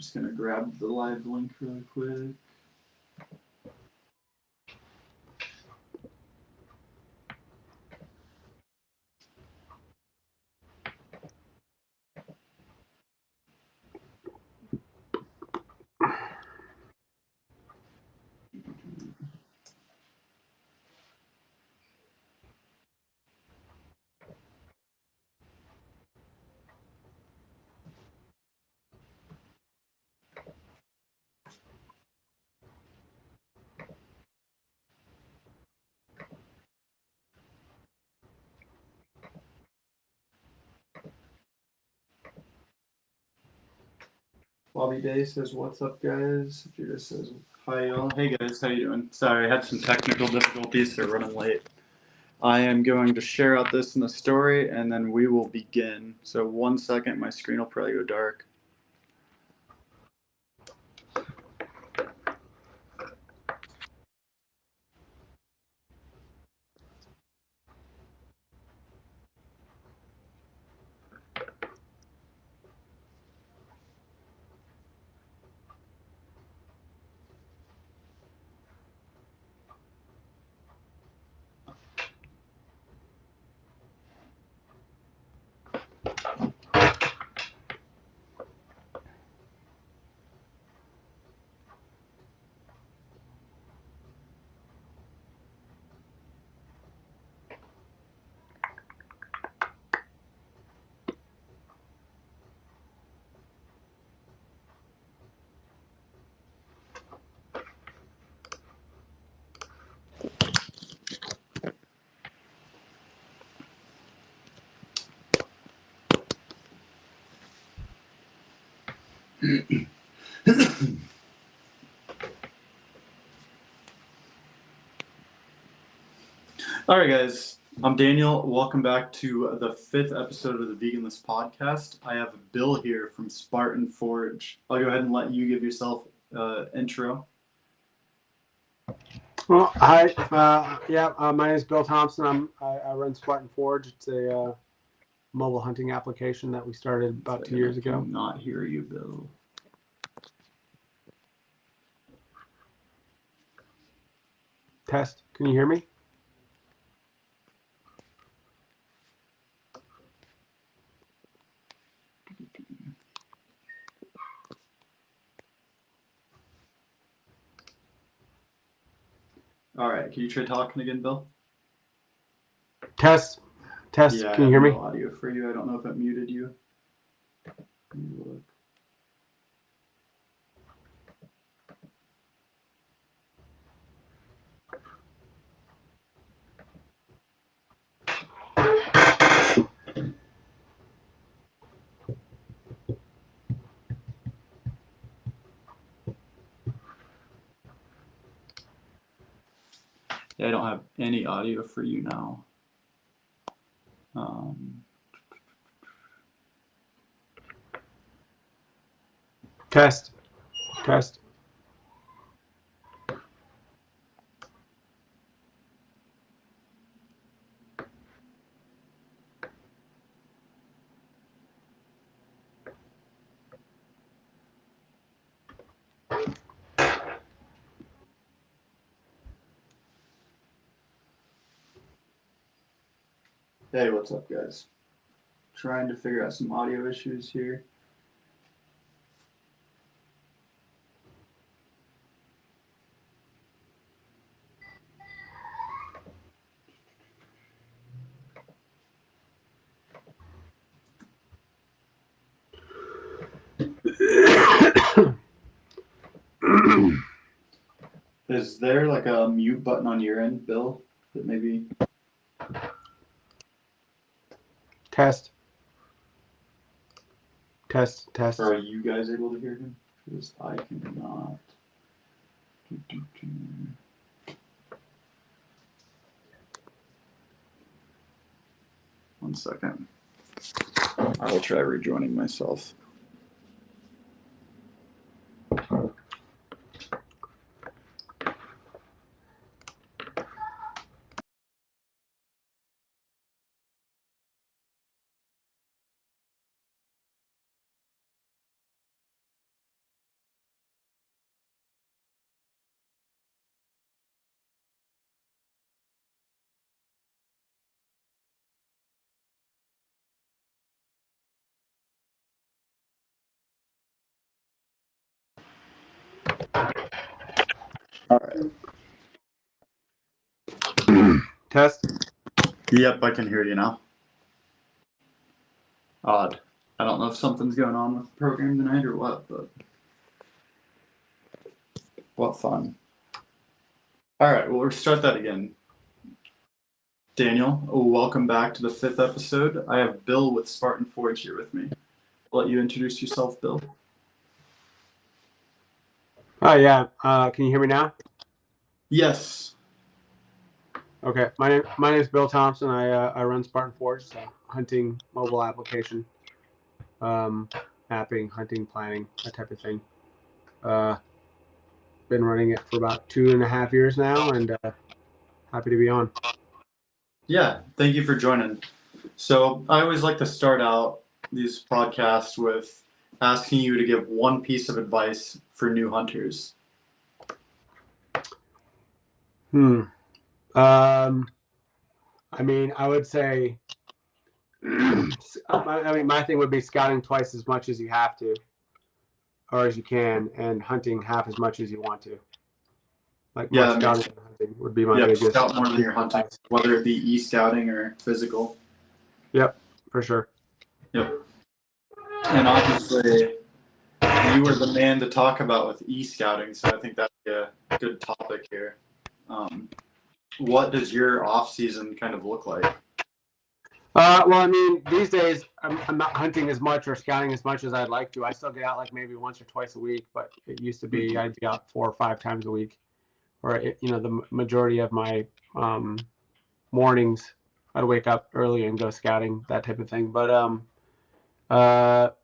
just going to grab the live link really quick. Bobby Day says, "What's up, guys?" Judah says, "Hi, y'all." Hey, guys, how you doing? Sorry, I had some technical difficulties, so running late. I am going to share out this in the story, and then we will begin. So 1 second, my screen will probably go dark. All right, guys. I'm Daniel. Welcome back to the 5th episode of the Veganless Podcast. I have Bill here from Spartan Forge. I'll go ahead and let you give yourself intro. Well, hi. My name is Bill Thompson. I run Spartan Forge. It's a mobile hunting application that we started about 2 years ago. I cannot hear you, Bill. Test. Can you hear me? All right. Can you try talking again, Bill? Test. Test. Yeah, Can you hear me? No audio for you. I don't know if it muted you. Let me look. Yeah, I don't have any audio for you now. Test. Test. Hey, what's up, guys? Trying to figure out some audio issues here. Is there like a mute button on your end, Bill? That maybe. Test. Test. Test. Or are you guys able to hear him? Because I cannot. 1 second. I will try rejoining myself. All right. Test. Yep, I can hear you now. Odd. I don't know if something's going on with the program tonight or what, but what fun. All right, well, we'll start that again. Daniel, welcome back to the 5th episode. I have Bill with Spartan Forge here with me. I'll let you introduce yourself, Bill. Oh yeah. Can you hear me now? Yes. Okay. My name is Bill Thompson. I run Spartan Forge, it's a hunting mobile application, mapping, hunting, planning, that type of thing. Been running it for about 2.5 years now, and happy to be on. Yeah, thank you for joining. So I always like to start out these podcasts with asking you to give one piece of advice for new hunters. I mean, I would say, my thing would be scouting twice as much as you have to, or as you can, and hunting half as much as you want to. Like more Yeah, scouting than hunting would be my Yep, biggest. scout more than you're hunting, whether it be e-scouting or physical. Yep, for sure. Yep. And obviously, you were the man to talk about with e-scouting, so I think that'd be a good topic here. What does your off-season kind of look like? Well, I mean, these days I'm not hunting as much or scouting as much as I'd like to. I still get out like maybe once or twice a week, but it used to be I'd be out 4 or 5 times a week. Or the majority of my mornings, I'd wake up early and go scouting, that type of thing. But I've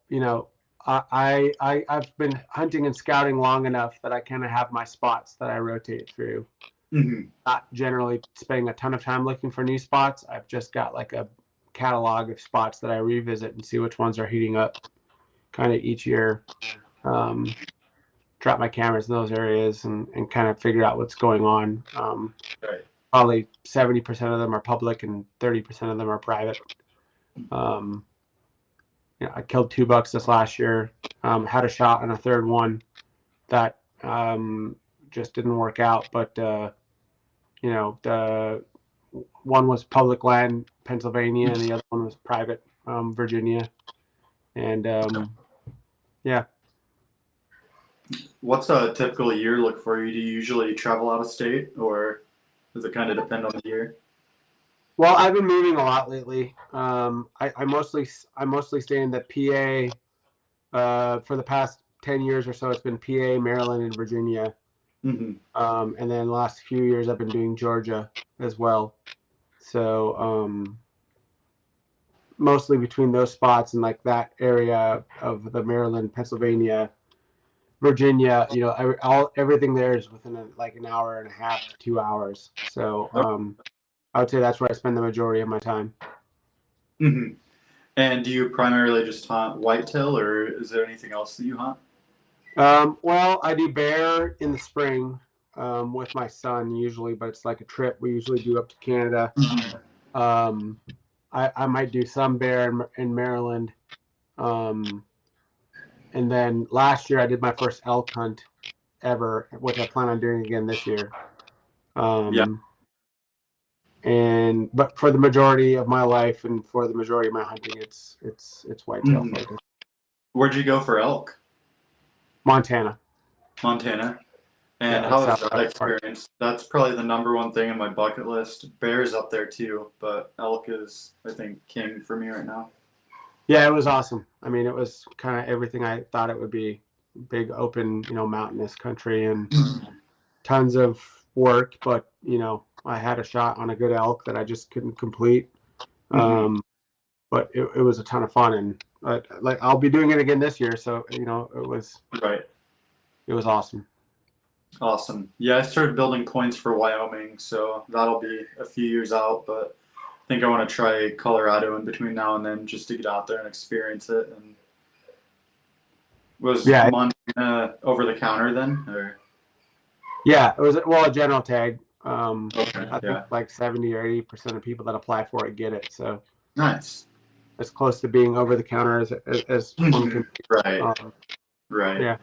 been hunting and scouting long enough that I kind of have my spots that I rotate through. Mm-hmm. Not generally spending a ton of time looking for new spots. I've just got like a catalog of spots that I revisit and see which ones are heating up kind of each year. Drop my cameras in those areas and kind of figure out what's going on. Right. Probably 70% of them are public and 30% of them are private. I killed 2 bucks this last year. Had a shot on a third one that just didn't work out. But the one was public land, Pennsylvania, and the other one was private, Virginia. And yeah. What's a typical year look for you? Do you usually travel out of state, or does it kind of depend on the year? Well, I've been moving a lot lately. I mostly stay in the PA. For the past 10 years or so, it's been PA, Maryland, and Virginia. Mm-hmm. And then the last few years, I've been doing Georgia as well. So mostly between those spots and like that area of the Maryland, Pennsylvania, Virginia, everything there is within like an hour and a half to 2 hours. So I would say that's where I spend the majority of my time. Mm-hmm. And do you primarily just hunt whitetail, or is there anything else that you hunt? Well, I do bear in the spring with my son usually, but it's like a trip we usually do up to Canada. Mm-hmm. I might do some bear in Maryland. And then last year I did my first elk hunt ever, which I plan on doing again this year. But for the majority of my life and for the majority of my hunting, it's whitetail focused. Where'd you go for elk? Montana. And how was that experience? That's probably the number one thing on my bucket list. Bear's up there too, but elk is, I think, king for me right now. Yeah, it was awesome. I mean, it was kind of everything I thought it would be. Big, open, mountainous country and tons of work, but, I had a shot on a good elk that I just couldn't complete. But it was a ton of fun, and I'll be doing it again this year. So, it was right. It was awesome. Awesome. Yeah, I started building points for Wyoming, so that'll be a few years out, but I think I want to try Colorado in between now and then just to get out there and experience it. And was Montana over the counter then, or? Yeah, it was a general tag. Okay, I think like 70 or 80% of people that apply for it get it. So nice. As close to being over the counter as one can. Right. Right. Yeah.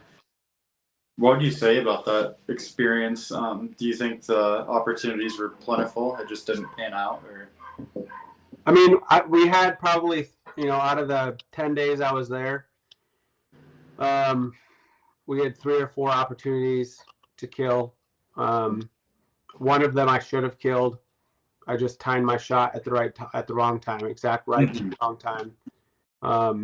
What do you say about that experience? Do you think the opportunities were plentiful? It just didn't pan out, or? I mean, we had probably, out of the 10 days I was there, we had 3 or 4 opportunities to kill. One of them I should have killed. I just timed my shot at the wrong time, wrong time. But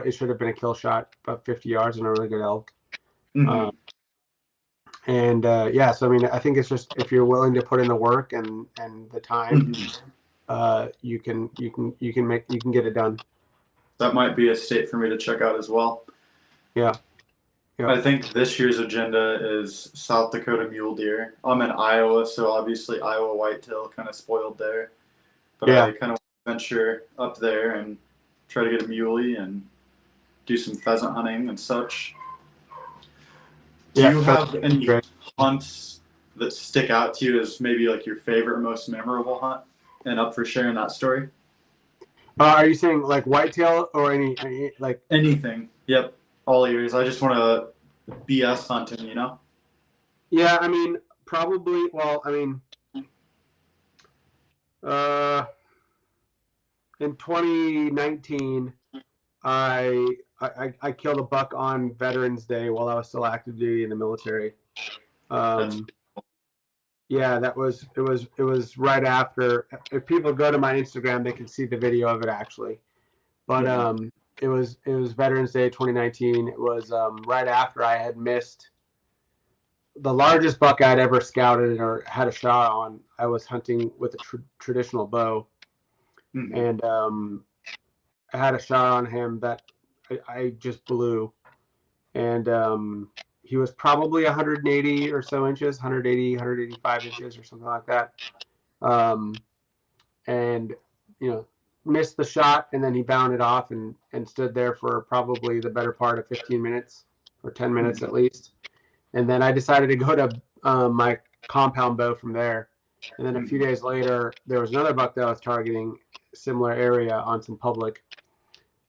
it should have been a kill shot, about 50 yards and a really good elk. Mm-hmm. So I mean, I think it's just if you're willing to put in the work and the time, you can get it done. That might be a state for me to check out as well. Yeah. I think this year's agenda is South Dakota mule deer. I'm in Iowa, so obviously Iowa whitetail kind of spoiled there. But I kind of venture up there and try to get a muley and do some pheasant hunting and such. Do you have any hunts that stick out to you as maybe like your favorite, most memorable hunt, and up for sharing that story? Are you saying like whitetail or any like anything? Yep, all ears. I just want to BS hunting, you know? Yeah, I mean, probably. Well, I mean, in 2019, I killed a buck on Veterans Day while I was still active duty in the military. Yeah, it was right after. If people go to my Instagram, they can see the video of it actually. But it was Veterans Day 2019. It was right after I had missed the largest buck I'd ever scouted or had a shot on. I was hunting with a traditional bow, and I had a shot on him that I just blew, and he was probably 180 or so inches, 180, 185 inches or something like that. And missed the shot, and then he bounded off and stood there for probably the better part of 15 minutes or 10 minutes at least. And then I decided to go to my compound bow from there. And then a few days later, there was another buck that I was targeting, similar area on some public,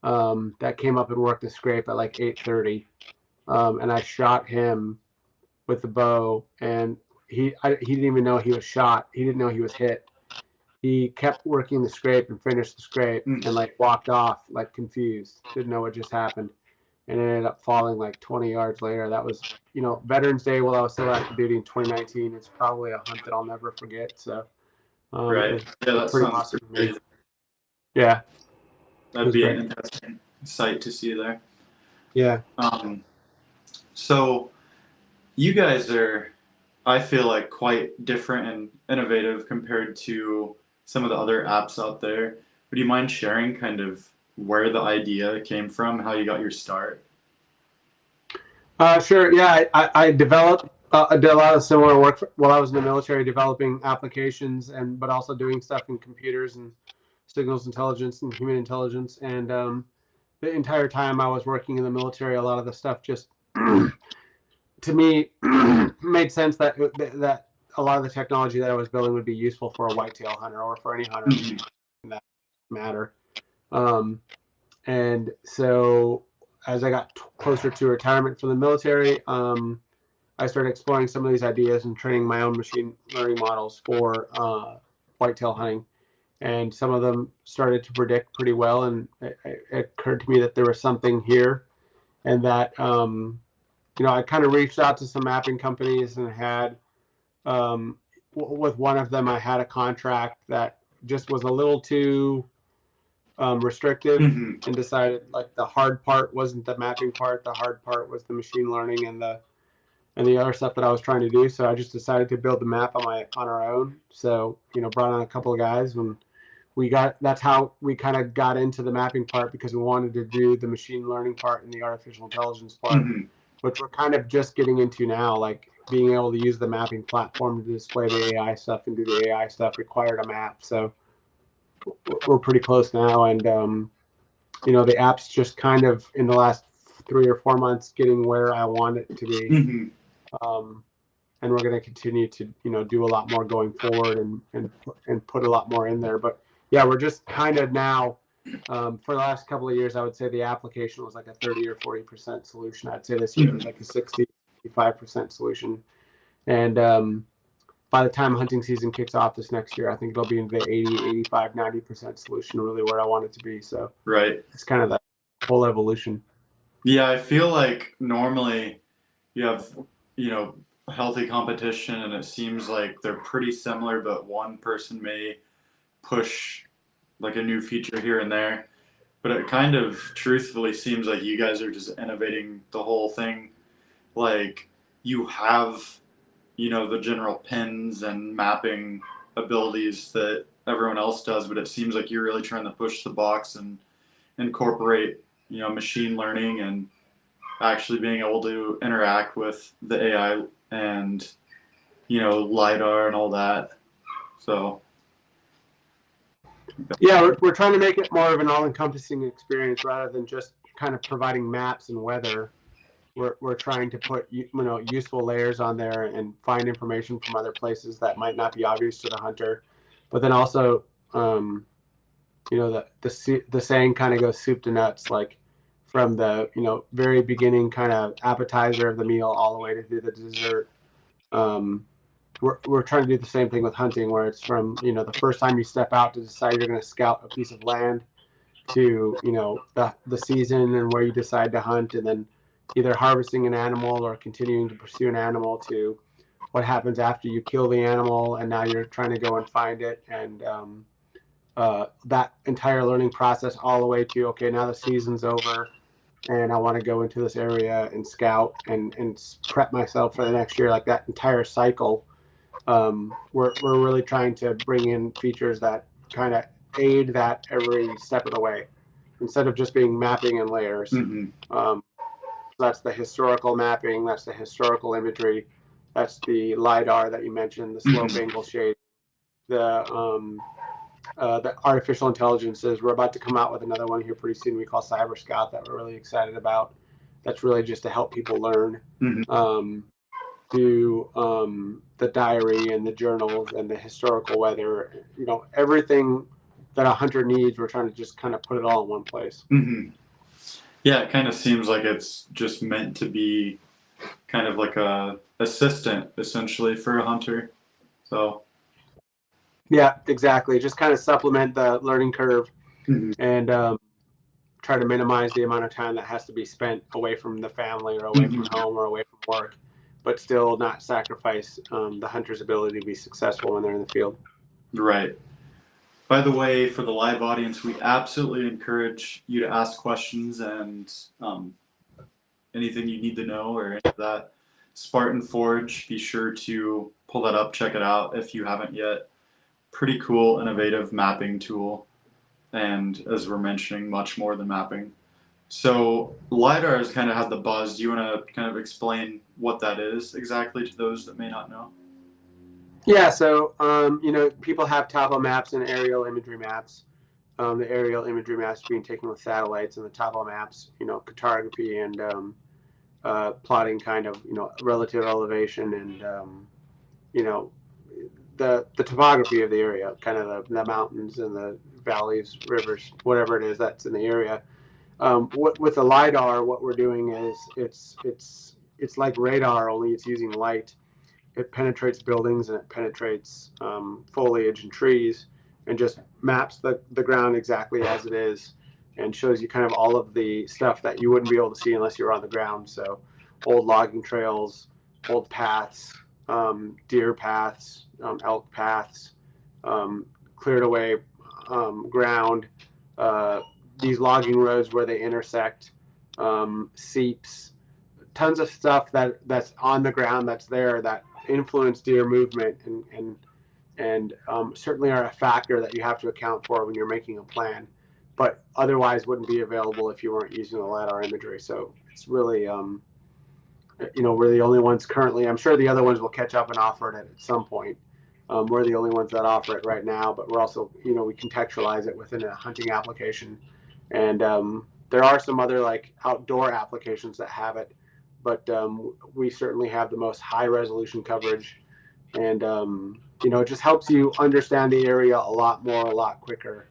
that came up and worked the scrape at like 8:30. And I shot him with the bow, and he didn't even know he was shot. He didn't know he was hit. He kept working the scrape and finished the scrape and like walked off like confused, didn't know what just happened, and ended up falling like 20 yards later. That was, Veterans Day while I was still active duty in 2019. It's probably a hunt that I'll never forget. So, right. Yeah, that pretty sounds awesome. crazy. Yeah. That'd be an interesting sight to see there. Yeah. So you guys are, I feel like, quite different and innovative compared to some of the other apps out there. Would you mind sharing kind of where the idea came from, how you got your start? Sure. Yeah, I developed, did a lot of similar work while I was in the military, developing applications but also doing stuff in computers and signals intelligence and human intelligence. And the entire time I was working in the military, a lot of the stuff just to me made sense that a lot of the technology that I was building would be useful for a whitetail hunter or for any hunter in that matter. And so as I got closer to retirement from the military, I started exploring some of these ideas and training my own machine learning models for whitetail hunting. And some of them started to predict pretty well. And it occurred to me that there was something here, and that I kind of reached out to some mapping companies and had, with one of them, I had a contract that just was a little too restrictive, and decided like the hard part wasn't the mapping part. The hard part was the machine learning and the other stuff that I was trying to do. So I just decided to build the map on our own. So, brought on a couple of guys when that's how we kind of got into the mapping part, because we wanted to do the machine learning part and the artificial intelligence part, which we're kind of just getting into now. Like being able to use the mapping platform to display the AI stuff and do the AI stuff required a map. So we're pretty close now. And, the app's just kind of in the last 3 or 4 months getting where I want it to be. And we're going to continue to, do a lot more going forward and put a lot more in there. But yeah, we're just kind of now For the last couple of years, I would say the application was like a 30 or 40% solution. I'd say this year it was like a 65% solution. And by the time hunting season kicks off this next year, I think it'll be in the 80, 85, 90% solution, really where I want it to be. So Right. it's kind of that whole evolution. Yeah, I feel like normally you have, you know, healthy competition and it seems like they're pretty similar, but one person may push like a new feature here and there. But it kind of truthfully seems like you guys are just innovating the whole thing. Like you have, you know, the general pins and mapping abilities that everyone else does, but it seems like you're really trying to push the box and incorporate, you know, machine learning and actually being able to interact with the AI and, you know, LiDAR and all that. So yeah, we're trying to make it more of an all-encompassing experience rather than just kind of providing maps and weather. We're trying to put, you know, useful layers on there and find information from other places that might not be obvious to the hunter, but then also, you know, the saying kind of goes soup to nuts, like from the, you know, very beginning kind of appetizer of the meal all the way to the dessert. We're trying to do the same thing with hunting, where it's from, you know, the first time you step out to decide you're going to scout a piece of land to, you know, the season and where you decide to hunt, and then either harvesting an animal or continuing to pursue an animal, to what happens after you kill the animal and now you're trying to go and find it, and that entire learning process all the way to, okay, now the season's over and I want to go into this area and scout and prep myself for the next year. Like that entire cycle, we're really trying to bring in features that kind of aid that every step of the way, instead of just being mapping and layers. That's the historical mapping, that's the historical imagery, that's the LiDAR that you mentioned, the slope angle shade, the artificial intelligences. We're about to come out with another one here pretty soon we call Cyber Scout that we're really excited about. That's really just to help people learn, do the diary and the journals and the historical weather, you know, everything that a hunter needs. We're trying to just kind of put it all in one place. Yeah, it kind of seems like it's just meant to be kind of like a assistant essentially for a hunter. So yeah, exactly. Just kind of supplement the learning curve and try to minimize the amount of time that has to be spent away from the family or away from home or away from work, but still not sacrifice the hunter's ability to be successful when they're in the field. Right. By the way, for the live audience, we absolutely encourage you to ask questions and anything you need to know or any of that. Spartan Forge, be sure to pull that up, check it out if you haven't yet. Pretty cool, innovative mapping tool. And as we're mentioning, much more than mapping. So LiDAR has kind of had the buzz. Do you want to kind of explain what that is exactly to those that may not know? Yeah, so you know, people have topo maps and aerial imagery maps. The aerial imagery maps being taken with satellites, and the topo maps, you know, cartography and plotting kind of, you know, relative elevation and you know, the topography of the area, kind of the mountains and the valleys, rivers, whatever it is that's in the area. With the LiDAR, what we're doing is it's like radar, only it's using light. It penetrates buildings and it penetrates foliage and trees and just maps the ground exactly as it is and shows you kind of all of the stuff that you wouldn't be able to see unless you were on the ground. So old logging trails, old paths, deer paths, elk paths, cleared away ground, these logging roads where they intersect, seeps, tons of stuff that's on the ground that's there that influence deer movement and certainly are a factor that you have to account for when you're making a plan, but otherwise wouldn't be available if you weren't using the LiDAR imagery. So it's really, you know, we're the only ones currently. I'm sure the other ones will catch up and offer it at some point. We're the only ones that offer it right now, but we're also, you know, we contextualize it within a hunting application. And there are some other like outdoor applications that have it, but we certainly have the most high resolution coverage. And, you know, it just helps you understand the area a lot more, a lot quicker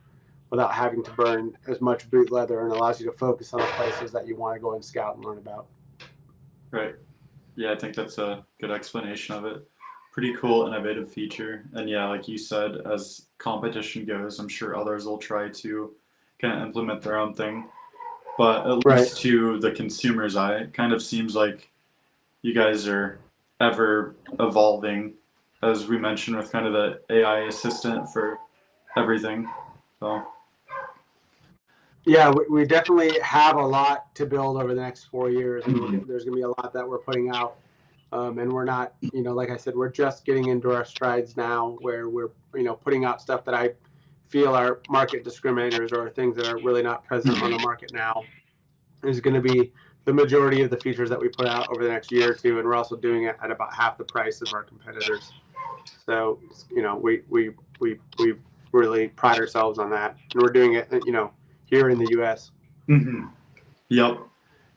without having to burn as much boot leather, and allows you to focus on the places that you want to go and scout and learn about. Right. Yeah, I think that's a good explanation of it. Pretty cool, innovative feature. And yeah, like you said, as competition goes, I'm sure others will try to kind of implement their own thing. But at Right. least to the consumer's eye, it kind of seems like you guys are ever evolving, as we mentioned, with kind of the AI assistant for everything. So Yeah, we definitely have a lot to build over the next 4 years, and there's going to be a lot that we're putting out. And we're not, like I said, we're just getting into our strides now, where we're, putting out stuff that I feel are market discriminators or things that are really not present on the market now. Is going to be the majority of the features that we put out over the next year or two, and we're also doing it at about half the price of our competitors. So, we really pride ourselves on that, and we're doing it, here in the U.S. Mm-hmm. Yep.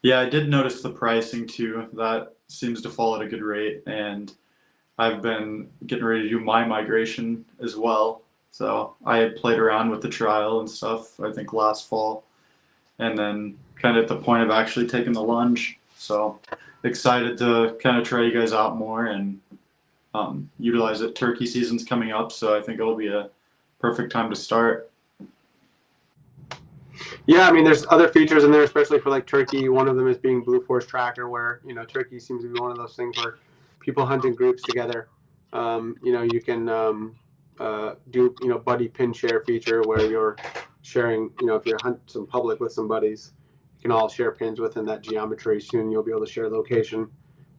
Yeah, I did notice the pricing too. That seems to fall at a good rate, and I've been getting ready to do my migration as well. So I had played around with the trial and stuff, I think last fall, and then kind of at the point of actually taking the lunge. So excited to kind of try you guys out more and utilize it. Turkey season's coming up, so I think it'll be a perfect time to start. Yeah, I mean, there's other features in there, especially for like turkey. One of them is being Blue Force Tracker, where turkey seems to be one of those things where people hunt in groups together. You can do buddy pin share feature where you're sharing. If you hunt some public with some buddies, you can all share pins within that geometry. Soon you'll be able to share location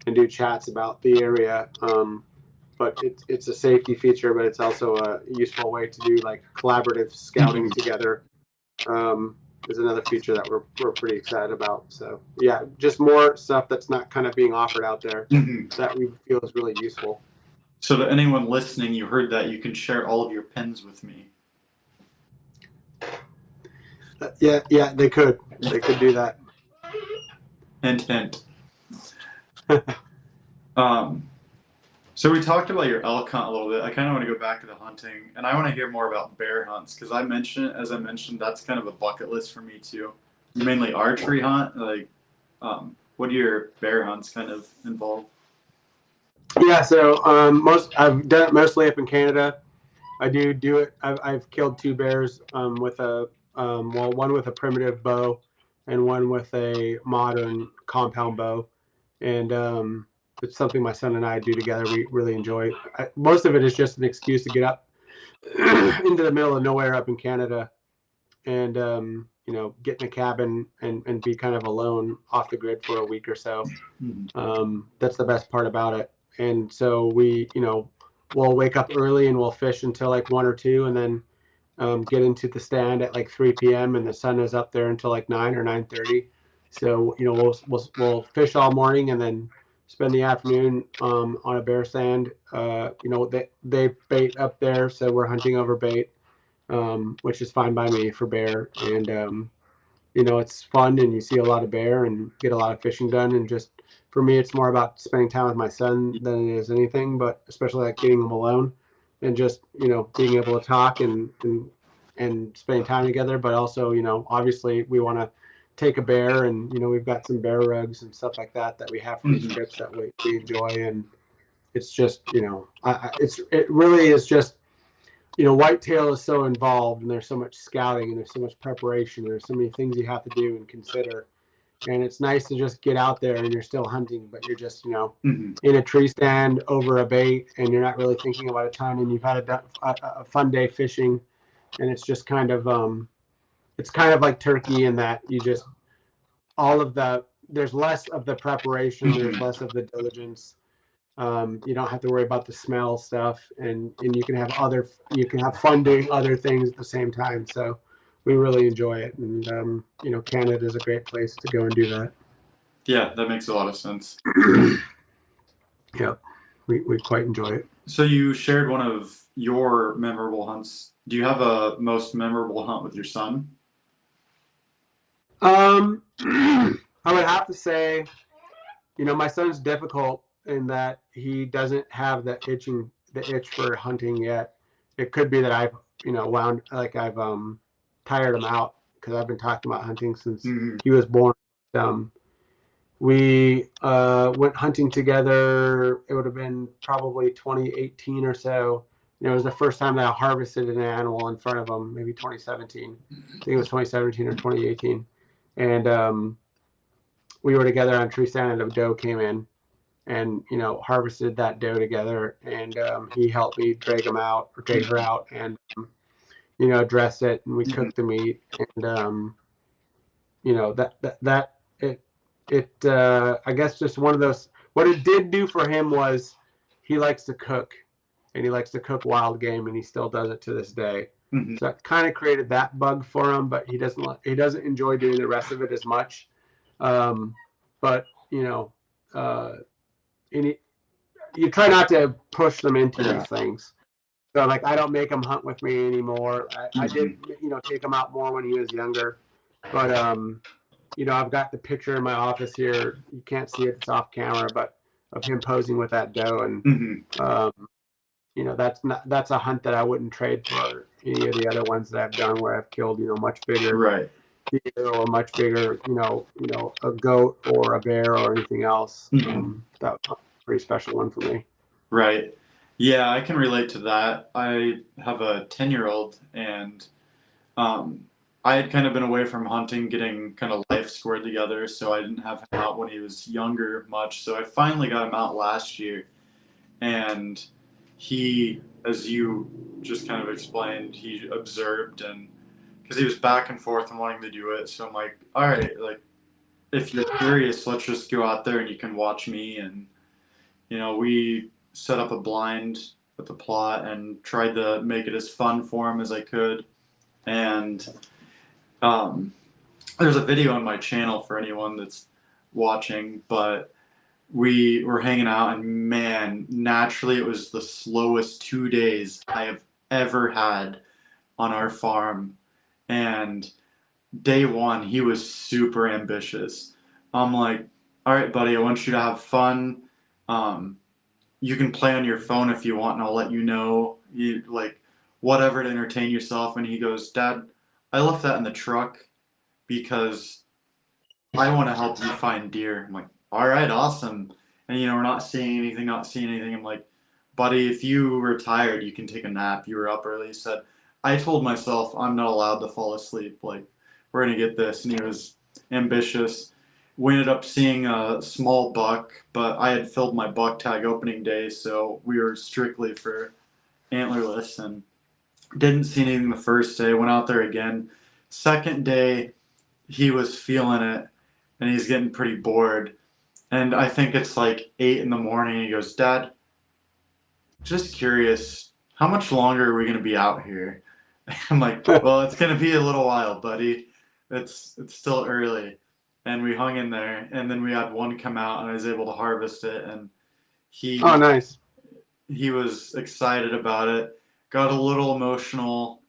and do chats about the area. But it's a safety feature, but it's also a useful way to do like collaborative scouting together. Is another feature that we're pretty excited about. So yeah, just more stuff that's not kind of being offered out there that we feel is really useful. So to anyone listening, you heard that you can share all of your pins with me. Yeah, they could do that. Hint, hint. So we talked about your elk hunt a little bit. I kind of want to go back to the hunting, and I want to hear more about bear hunts, because as I mentioned, that's kind of a bucket list for me too. Mainly archery hunt. Like, what do your bear hunts kind of involve? Yeah, so I've done it mostly up in Canada. I do it. I've killed 2 bears with one with a primitive bow, and one with a modern compound bow, and it's something my son and I do together. We really enjoy. Most of it is just an excuse to get up into the middle of nowhere up in Canada, and get in a cabin and be kind of alone off the grid for a week or so. That's the best part about it. And so we'll wake up early and we'll fish until like 1 or 2, and then get into the stand at like 3 p.m. and the sun is up there until like 9 or 9:30. So we'll fish all morning and then spend the afternoon on a bear stand. They bait up there, so we're hunting over bait, which is fine by me for bear. And it's fun, and you see a lot of bear and get a lot of fishing done. And just for me, it's more about spending time with my son than it is anything, but especially like getting him alone and just being able to talk and spending time together. But also, obviously we want to take a bear, and we've got some bear rugs and stuff like that we have for these trips that we enjoy. And it's just it really is just whitetail is so involved, and there's so much scouting, and there's so much preparation, and there's so many things you have to do and consider. And it's nice to just get out there and you're still hunting, but you're just in a tree stand over a bait, and you're not really thinking about a ton, and you've had a fun day fishing. And it's just kind of like turkey in that you just there's less of the preparation, there's less of the diligence. You don't have to worry about the smell stuff, and you can have fun doing other things at the same time. So we really enjoy it, and Canada is a great place to go and do that. Yeah, that makes a lot of sense. Yeah, we quite enjoy it. So you shared one of your memorable hunts. Do you have a most memorable hunt with your son? I would have to say, my son's difficult in that he doesn't have the itch for hunting yet. It could be that I've tired him out because I've been talking about hunting since Mm-hmm. he was born. We went hunting together. It would have been probably 2018 or so. It was the first time that I harvested an animal in front of him, maybe 2017. I think it was 2017 or 2018. And we were together on a tree stand, and a doe came in and, harvested that doe together. And he helped me drag her out and, dress it. And we cooked the meat. And, I guess just one of those, what it did do for him was he likes to cook, and he likes to cook wild game, and he still does it to this day. Mm-hmm. So it kind of created that bug for him, but he doesn't enjoy doing the rest of it as much. But you try not to push them into these things. So like, I don't make him hunt with me anymore. I did, take him out more when he was younger, but I've got the picture in my office here. You can't see it; it's off camera, but of him posing with that doe, and that's a hunt that I wouldn't trade for any of the other ones that I've done where I've killed much bigger deer or much bigger a goat or a bear or anything else. That was a pretty special one for me. Right. Yeah, I can relate to that. I have a 10-year-old, and I had kind of been away from hunting, getting kind of life squared together, so I didn't have him out when he was younger much. So I finally got him out last year, and he, as you just kind of explained, he observed, and because he was back and forth and wanting to do it, so I'm like, all right, like, if you're curious, let's just go out there and you can watch me. And we set up a blind at the plot and tried to make it as fun for him as I could. And there's a video on my channel for anyone that's watching, but we were hanging out, and man, naturally it was the slowest 2 days I have ever had on our farm. And day one, he was super ambitious. I'm like, all right, buddy, I want you to have fun. You can play on your phone if you want, and I'll let you know. You like whatever to entertain yourself. And he goes, Dad, I left that in the truck because I want to help you find deer. I'm like, all right, awesome. And we're not seeing anything. I'm like, buddy, if you were tired, you can take a nap. You were up early. He said, I told myself I'm not allowed to fall asleep. Like, we're going to get this. And he was ambitious. We ended up seeing a small buck, but I had filled my buck tag opening day, so we were strictly for antlerless, and didn't see anything the first day. Went out there again. Second day, he was feeling it, and he's getting pretty bored. And I think it's like 8 in the morning, and he goes, Dad, just curious, how much longer are we going to be out here? I'm like, well, it's going to be a little while, buddy. It's still early. And we hung in there, and then we had one come out, and I was able to harvest it. And nice. He was excited about it. Got a little emotional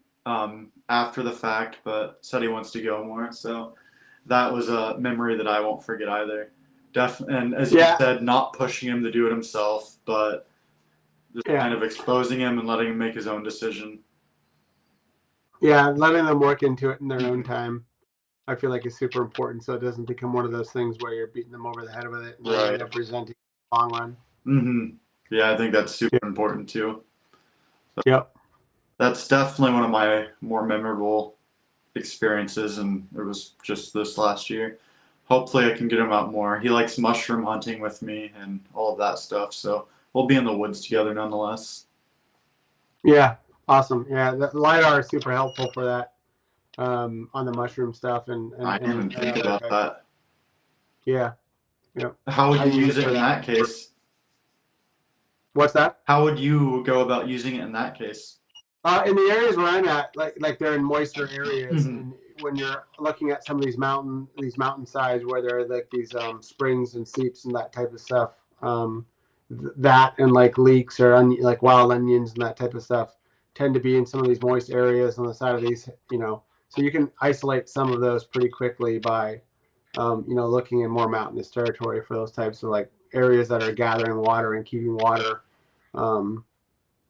after the fact, but said he wants to go more. So that was a memory that I won't forget either. And as you said, not pushing him to do it himself, but just kind of exposing him and letting him make his own decision. Yeah, letting them work into it in their own time, I feel like is super important, so it doesn't become one of those things where you're beating them over the head with it and end up resenting the long run. Mm-hmm. Yeah, I think that's super important too. So yep. That's definitely one of my more memorable experiences, and it was just this last year. Hopefully I can get him out more. He likes mushroom hunting with me and all of that stuff, so we'll be in the woods together nonetheless. Yeah, awesome. Yeah, the LiDAR is super helpful for that, on the mushroom stuff. And I didn't even think about that. Yeah. How would you use it in that case? What's that? How would you go about using it in that case? In the areas where I'm at, like they're in moister areas, and when you're looking at some of these mountainsides where there are like these springs and seeps and that type of stuff, that and like leeks or like wild onions and that type of stuff tend to be in some of these moist areas on the side of these, so you can isolate some of those pretty quickly by, looking in more mountainous territory for those types of like areas that are gathering water and keeping water,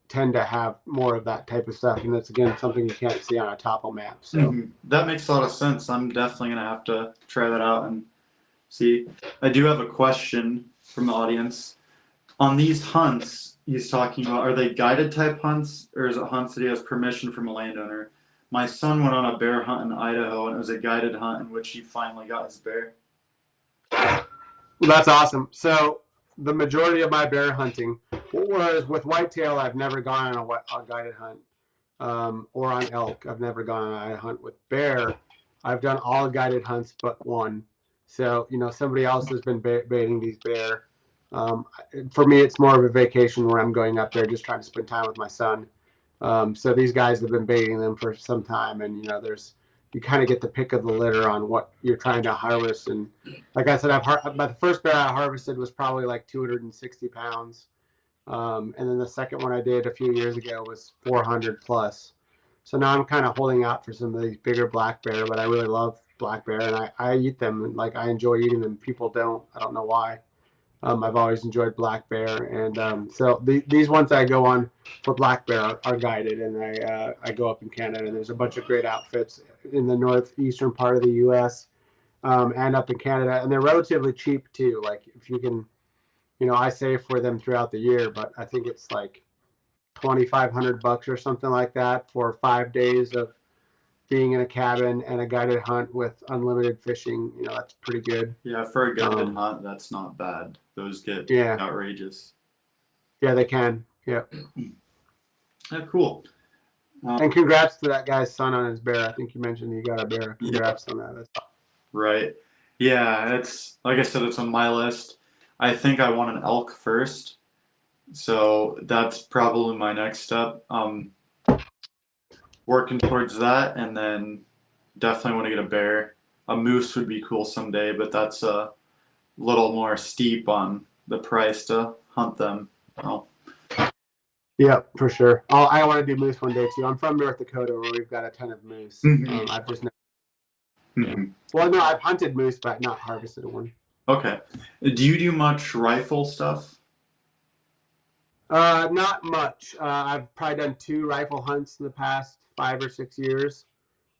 tend to have more of that type of stuff, and that's again something you can't see on a topo map. So that makes a lot of sense. I'm definitely gonna have to try that out and see. I do have a question from the audience. On these hunts he's talking about, are they guided type hunts, or is it hunts that he has permission from a landowner? My son went on a bear hunt in Idaho, and it was a guided hunt in which he finally got his bear. Well, that's awesome. So the majority of my bear hunting, whereas with whitetail, I've never gone on a guided hunt, or on elk. I've never gone on a hunt. With bear, I've done all guided hunts but one. So, somebody else has been baiting these bear. For me, it's more of a vacation where I'm going up there just trying to spend time with my son. So these guys have been baiting them for some time, and you kind of get the pick of the litter on what you're trying to harvest. And like I said, the first bear I harvested was probably like 260 pounds. And then the second one I did a few years ago was 400 plus. So now I'm kind of holding out for some of these bigger black bear, but I really love black bear, and I eat them, and like I enjoy eating them. People don't. I don't know why. I've always enjoyed black bear, and so these ones I go on for black bear are guided, and I go up in Canada, and there's a bunch of great outfits in the northeastern part of the U.S. And up in Canada, and they're relatively cheap too. Like if you can, I save for them throughout the year, but I think it's like $2,500 or something like that for 5 days of being in a cabin and a guided hunt with unlimited fishing. That's pretty good. Yeah, for a guided hunt, that's not bad. Those get outrageous. Yeah, they can. Yeah. Yeah, cool. And congrats to that guy's son on his bear. I think you mentioned he got a bear. Congrats on that. Right. Yeah, it's like I said, it's on my list. I think I want an elk first, so that's probably my next step. Working towards that, and then definitely want to get a bear. A moose would be cool someday, but that's a little more steep on the price to hunt them. Oh. Yeah, for sure. I want to do moose one day too. I'm from North Dakota, where we've got a ton of moose. I've just well, no, I've hunted moose, but not harvested one. Okay. Do you do much rifle stuff? Not much. I've probably done 2 rifle hunts in the past 5 or 6 years.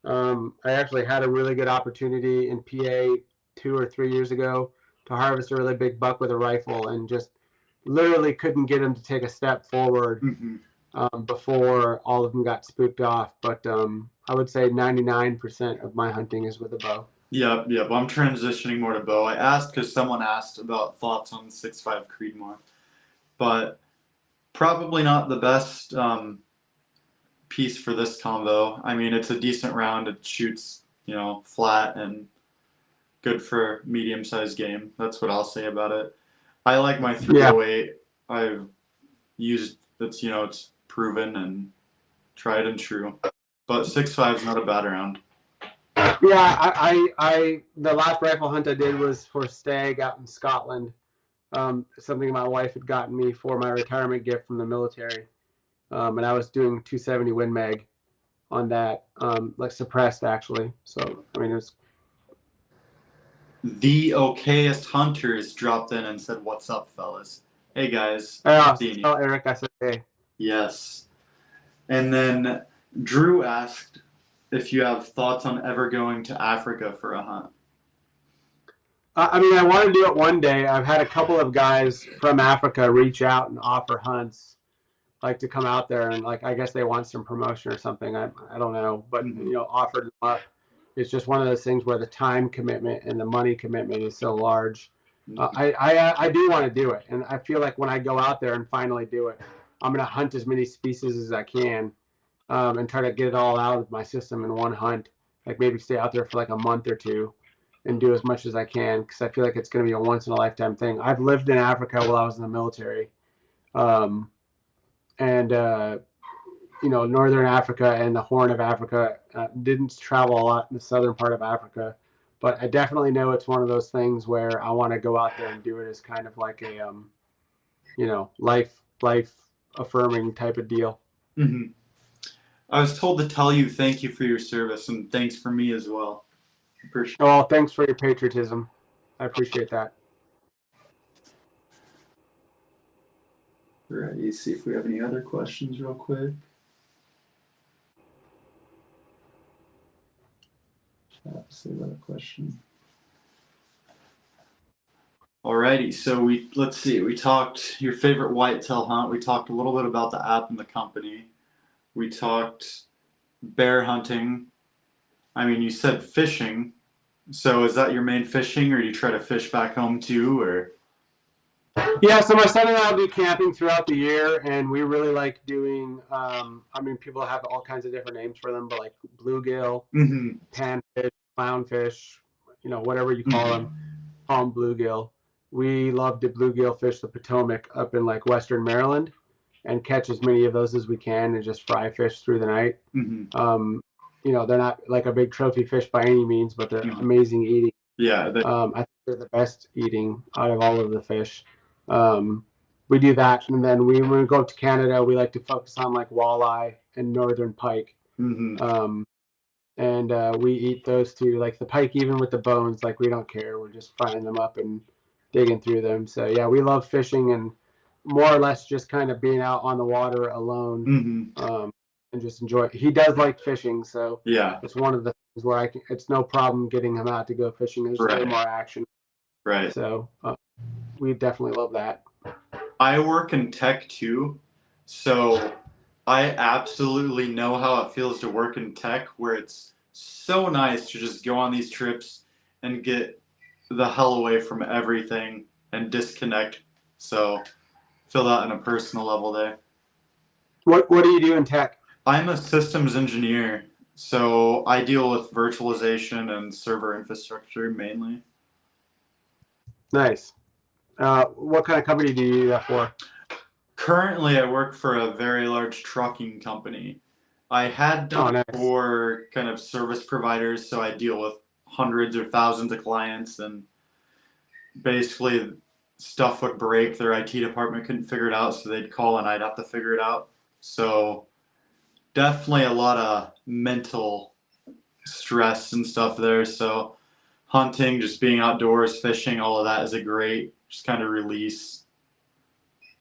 I actually had a really good opportunity in PA 2 or 3 years ago to harvest a really big buck with a rifle, and just literally couldn't get him to take a step forward before all of them got spooked off. But I would say 99% of my hunting is with a bow. Yeah. I'm transitioning more to bow. I asked because someone asked about thoughts on the 6.5 Creedmoor, but probably not the best piece for this combo. I mean, it's a decent round. It shoots, flat and good for medium-sized game. That's what I'll say about it. I like my 308. I've used it's proven and tried and true. But 6.5 is not a bad round. Yeah, I the last rifle hunt I did was for stag out in Scotland. Something my wife had gotten me for my retirement gift from the military. And I was doing 270 Win Mag on that, like suppressed actually. So I mean, it was. The okayest hunters dropped in and said, "What's up, fellas? Hey guys." Oh, Eric, I said hey. Yes. And then Drew asked if you have thoughts on ever going to Africa for a hunt. I mean, I want to do it one day. I've had a couple of guys from Africa reach out and offer hunts, like to come out there, and like I guess they want some promotion or something. I don't know, but offered them up. It's just one of those things where the time commitment and the money commitment is so large. I do want to do it, and I feel like when I go out there and finally do it, I'm going to hunt as many species as I can, and try to get it all out of my system in one hunt. Like maybe stay out there for like a month or 2 and do as much as I can, because I feel like it's going to be a once in a lifetime thing. I've lived in Africa while I was in the military. Northern Africa and the Horn of Africa. Didn't travel a lot in the southern part of Africa, but I definitely know it's one of those things where I want to go out there and do it as kind of like a, life affirming type of deal. Mm-hmm. I was told to tell you thank you for your service, and thanks for me as well. Appreciate it. Oh, thanks for your patriotism. I appreciate that. Right. You see if we have any other questions real quick. See another question. Alrighty, so let's see. We talked your favorite whitetail hunt. We talked a little bit about the app and the company. We talked bear hunting. I mean, you said fishing. So is that your main fishing, or do you try to fish back home too, or? Yeah, so my son and I will do camping throughout the year, and we really like doing. I mean, people have all kinds of different names for them, but like bluegill, panfish, clownfish, whatever you call them, call them bluegill. We love to bluegill fish the Potomac up in like Western Maryland, and catch as many of those as we can, and just fry fish through the night. They're not like a big trophy fish by any means, but they're amazing eating. Yeah. I think they're the best eating out of all of the fish. We do that, and then when we go up to Canada, we like to focus on like walleye and northern pike. And we eat those too, like the pike, even with the bones. Like, we don't care. We're just frying them up and digging through them. So yeah, we love fishing, and more or less just kind of being out on the water alone, and just enjoy it. He does like fishing, so yeah, it's one of the things where it's no problem getting him out to go fishing. There's a little more action. Right. So we definitely love that. I work in tech too, so I absolutely know how it feels to work in tech, where it's so nice to just go on these trips and get the hell away from everything and disconnect. So feel that on a personal level there. What do you do in tech? I'm a systems engineer, so I deal with virtualization and server infrastructure mainly. Nice. What kind of company do you do that for? Currently, I work for a very large trucking company. I had done for kind of service providers, so I deal with hundreds or thousands of clients, and basically stuff would break. Their IT department couldn't figure it out, so they'd call and I'd have to figure it out. So definitely a lot of mental stress and stuff there. So hunting, just being outdoors, fishing, all of that is a great just kind of release.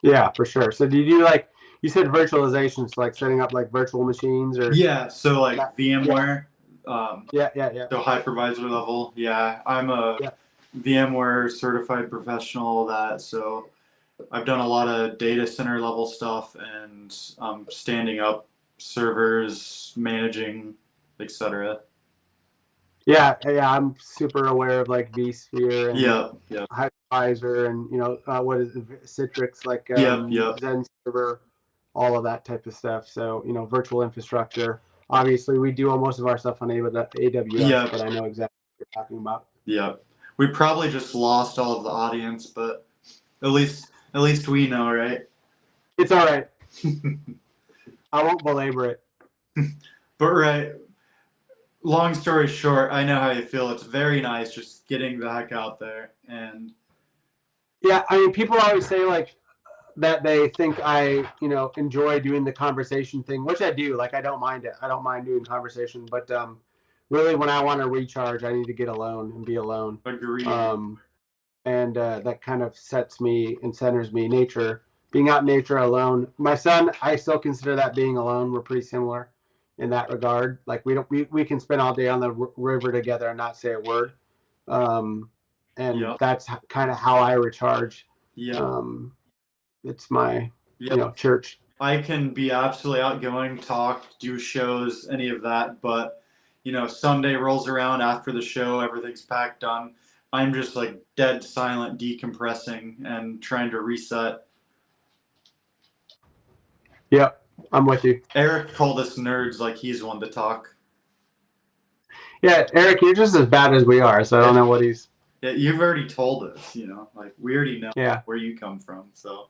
Yeah, for sure. So do you do like, you said virtualization, so like setting up like virtual machines, or? Yeah, so like VMware. Yeah. So hypervisor level. Yeah, I'm a VMware certified professional, all that. So I've done a lot of data center level stuff and standing up servers, managing, etc. Yeah, I'm super aware of like vSphere and hypervisor, and what is it, Citrix, like Zen server, all of that type of stuff. So virtual infrastructure. Obviously, we do most of our stuff on AWS, but I know exactly what you're talking about. Yeah, we probably just lost all of the audience, but at least we know, right? It's all right. I won't belabor it. But right. Long story short, I know how you feel. It's very nice just getting back out there. And yeah, I mean, people always say like that they think I enjoy doing the conversation thing, which I do. Like, I don't mind it. I don't mind doing conversation, but really, when I want to recharge, I need to get alone and be alone. Agreed. And that kind of sets me and centers me. Nature, being out in nature alone. My son, I still consider that being alone. We're pretty similar in that regard. Like, we can spend all day on the river together and not say a word. And that's kind of how I recharge. It's my church. I can be absolutely outgoing, talk, do shows, any of that, but Sunday rolls around after the show, everything's packed, done. I'm just like dead silent, decompressing and trying to reset. Yep, I'm with you. Eric called us nerds, like he's one to talk. Yeah, Eric, you're just as bad as we are, so I don't know what he's. Yeah, you've already told us, like we already know where you come from, so.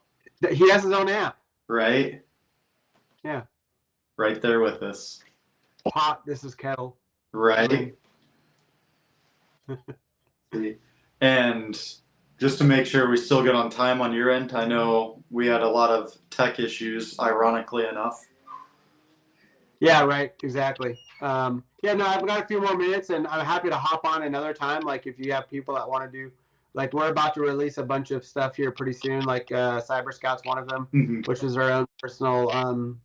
He has his own app. Right? Yeah. Right there with us. Pot, this is kettle. Right? And just to make sure we still get on time on your end, I know we had a lot of tech issues, ironically enough. Yeah, right. Exactly. Yeah, no, I've got a few more minutes, and I'm happy to hop on another time. Like, if you have people that want to do like we're about to release a bunch of stuff here pretty soon, like Cyber Scout's one of them, which is our own personal,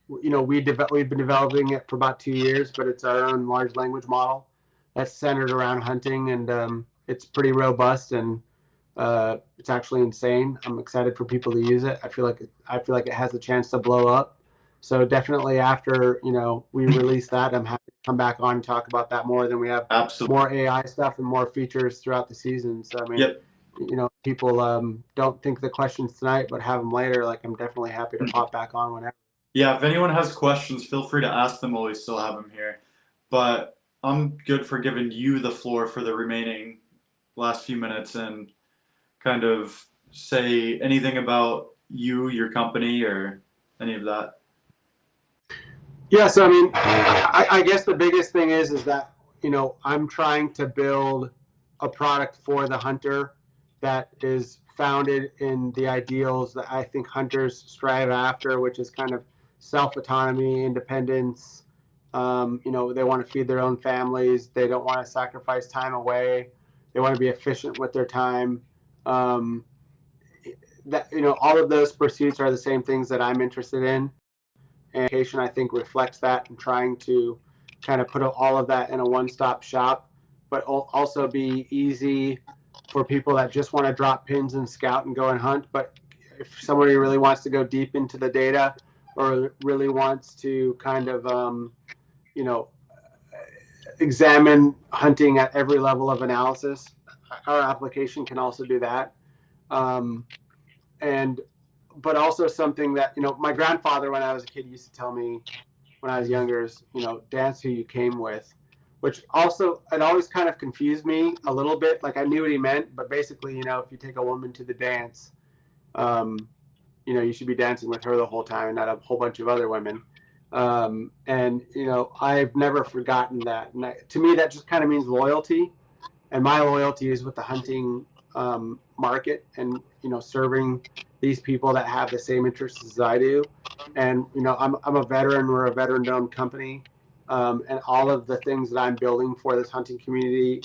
we've been developing it for about 2 years, but it's our own large language model that's centered around hunting, and it's pretty robust, and it's actually insane. I'm excited for people to use it. I feel like it has a chance to blow up. So definitely after, we release that, I'm happy to come back on and talk about that more. Then we have more AI stuff and more features throughout the season. So, I mean, people don't think the questions tonight, but have them later. Like, I'm definitely happy to pop back on whenever. Yeah, if anyone has questions, feel free to ask them while we still have them here. But I'm good for giving you the floor for the remaining last few minutes and kind of say anything about you, your company, or any of that. Yeah, so I mean, I guess the biggest thing is that, I'm trying to build a product for the hunter that is founded in the ideals that I think hunters strive after, which is kind of self-autonomy, independence. They want to feed their own families. They don't want to sacrifice time away. They want to be efficient with their time. All of those pursuits are the same things that I'm interested in. And I think reflects that, and trying to kind of put all of that in a one-stop shop, but also be easy for people that just want to drop pins and scout and go and hunt. But if somebody really wants to go deep into the data, or really wants to kind of, examine hunting at every level of analysis, our application can also do that. But also something that, my grandfather, when I was a kid, used to tell me when I was younger is, dance who you came with, which also, it always kind of confused me a little bit. Like, I knew what he meant, but basically, if you take a woman to the dance, you should be dancing with her the whole time and not a whole bunch of other women. I've never forgotten that. And to me, that just kind of means loyalty. And my loyalty is with the hunting market, and serving these people that have the same interests as I do. And I'm a veteran. We're a veteran-owned company, and all of the things that I'm building for this hunting community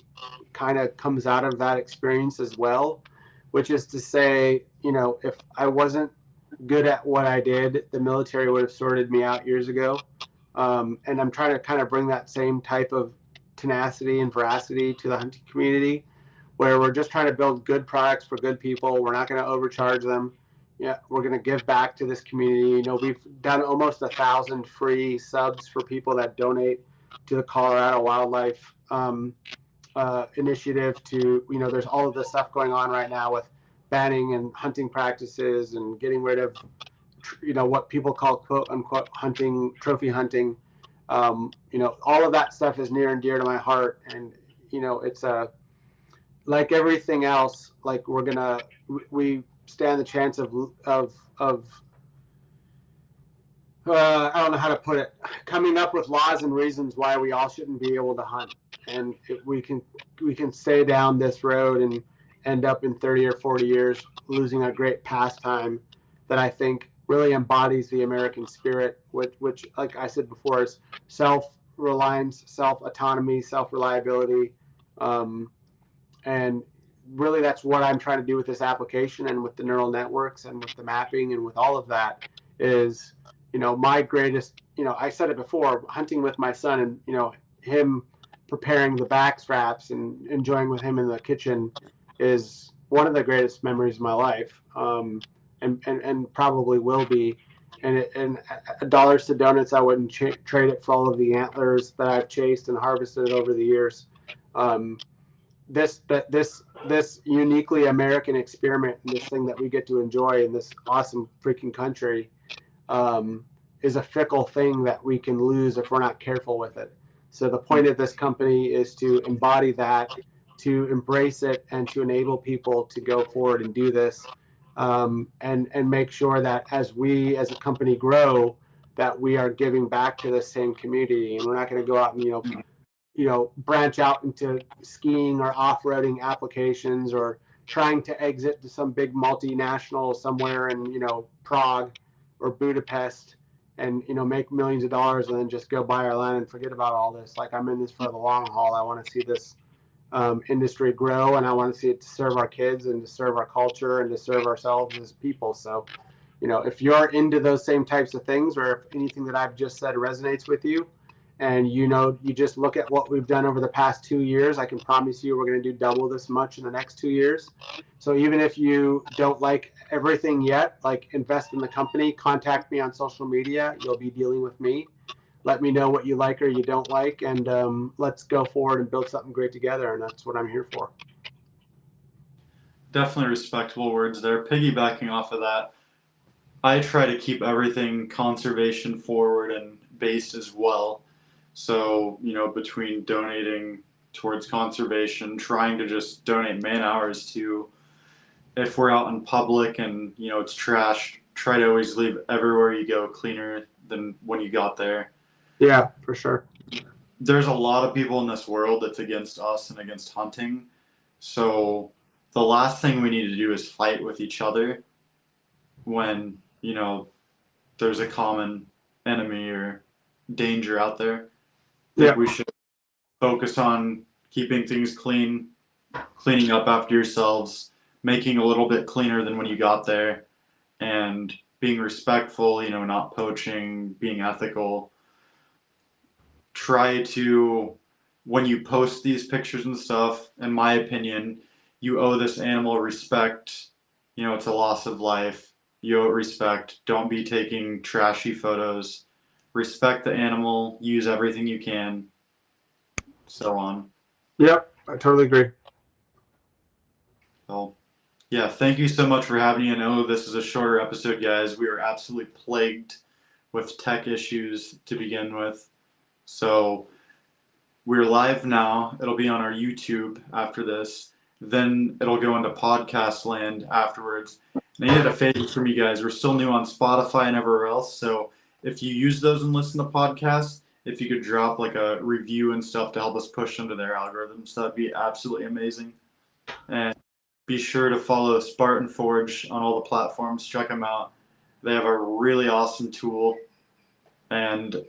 kind of comes out of that experience as well. Which is to say, if I wasn't good at what I did, the military would have sorted me out years ago. And I'm trying to kind of bring that same type of tenacity and veracity to the hunting community, where we're just trying to build good products for good people. We're not going to overcharge them. Yeah, we're going to give back to this community. We've done almost 1,000 free subs for people that donate to the Colorado Wildlife Initiative. There's all of this stuff going on right now with banning and hunting practices and getting rid of, what people call quote unquote hunting, trophy hunting. All of that stuff is near and dear to my heart, and it's like everything else. Like, we stand the chance of I don't know how to put it, coming up with laws and reasons why we all shouldn't be able to hunt, and we can stay down this road and end up in 30 or 40 years losing a great pastime that I think really embodies the American spirit, which like I said before, is self-reliance, self-autonomy, self-reliability. And really, that's what I'm trying to do with this application, and with the neural networks, and with the mapping, and with all of that is, my greatest, I said it before, hunting with my son, and, him preparing the back straps and enjoying with him in the kitchen is one of the greatest memories of my life. And probably will be. And dollars to donuts, I wouldn't trade it for all of the antlers that I've chased and harvested over the years. This uniquely American experiment, and this thing that we get to enjoy in this awesome freaking country, is a fickle thing that we can lose if we're not careful with it. So the point of this company is to embody that, to embrace it, and to enable people to go forward and do this, and make sure that as we as a company grow, that we are giving back to the same community, and we're not going to go out and branch out into skiing or off-roading applications, or trying to exit to some big multinational somewhere in Prague or Budapest, and make millions of dollars and then just go buy our land and forget about all this. Like, I'm in this for the long haul. I want to see this industry grow, and I want to see it to serve our kids and to serve our culture and to serve ourselves as people. So, if you're into those same types of things, or if anything that I've just said resonates with you, and you just look at what we've done over the past 2 years, I can promise you we're going to do double this much in the next 2 years. So even if you don't like everything yet, like invest in the company, contact me on social media. You'll be dealing with me. Let me know what you like or you don't like, and let's go forward and build something great together. And that's what I'm here for. Definitely respectable words there. Piggybacking off of that, I try to keep everything conservation forward and based as well. So, between donating towards conservation, trying to just donate man hours to, if we're out in public and, it's trashed, try to always leave everywhere you go cleaner than when you got there. Yeah, for sure. There's a lot of people in this world that's against us and against hunting. So the last thing we need to do is fight with each other when, there's a common enemy or danger out there. I think we should focus on keeping things clean, cleaning up after yourselves, making a little bit cleaner than when you got there, and being respectful, not poaching, being ethical. Try to, when you post these pictures and stuff, in my opinion, you owe this animal respect. It's a loss of life. You owe it respect. Don't be taking trashy photos. Respect the animal. Use everything you can. So on. Yep, I totally agree. Well, yeah, thank you so much for having me. I know this is a shorter episode, guys. We are absolutely plagued with tech issues to begin with. So we're live now. It'll be on our YouTube after this. Then it'll go into podcast land afterwards. And I needed a favor from you guys. We're still new on Spotify and everywhere else. So if you use those and listen to podcasts, if you could drop like a review and stuff to help us push into their algorithms, that'd be absolutely amazing. And be sure to follow Spartan Forge on all the platforms. Check them out. They have a really awesome tool. And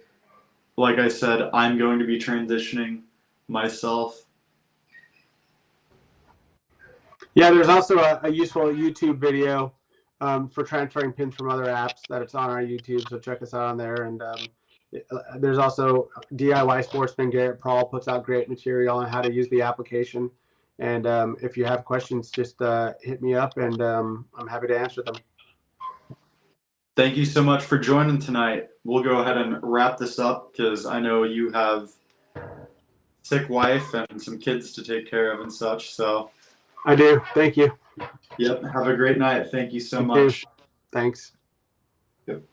like I said, I'm going to be transitioning myself. Yeah, there's also a useful YouTube video for transferring pins from other apps that it's on our YouTube. So check us out on there. And there's also DIY Sportsman. Garrett Prawl puts out great material on how to use the application. And if you have questions, just hit me up, and I'm happy to answer them. Thank you so much for joining tonight. We'll go ahead and wrap this up because I know you have sick wife and some kids to take care of and such. So I do. Thank you. Yep. Have a great night. Thank you so You much. too. Thanks. Yep.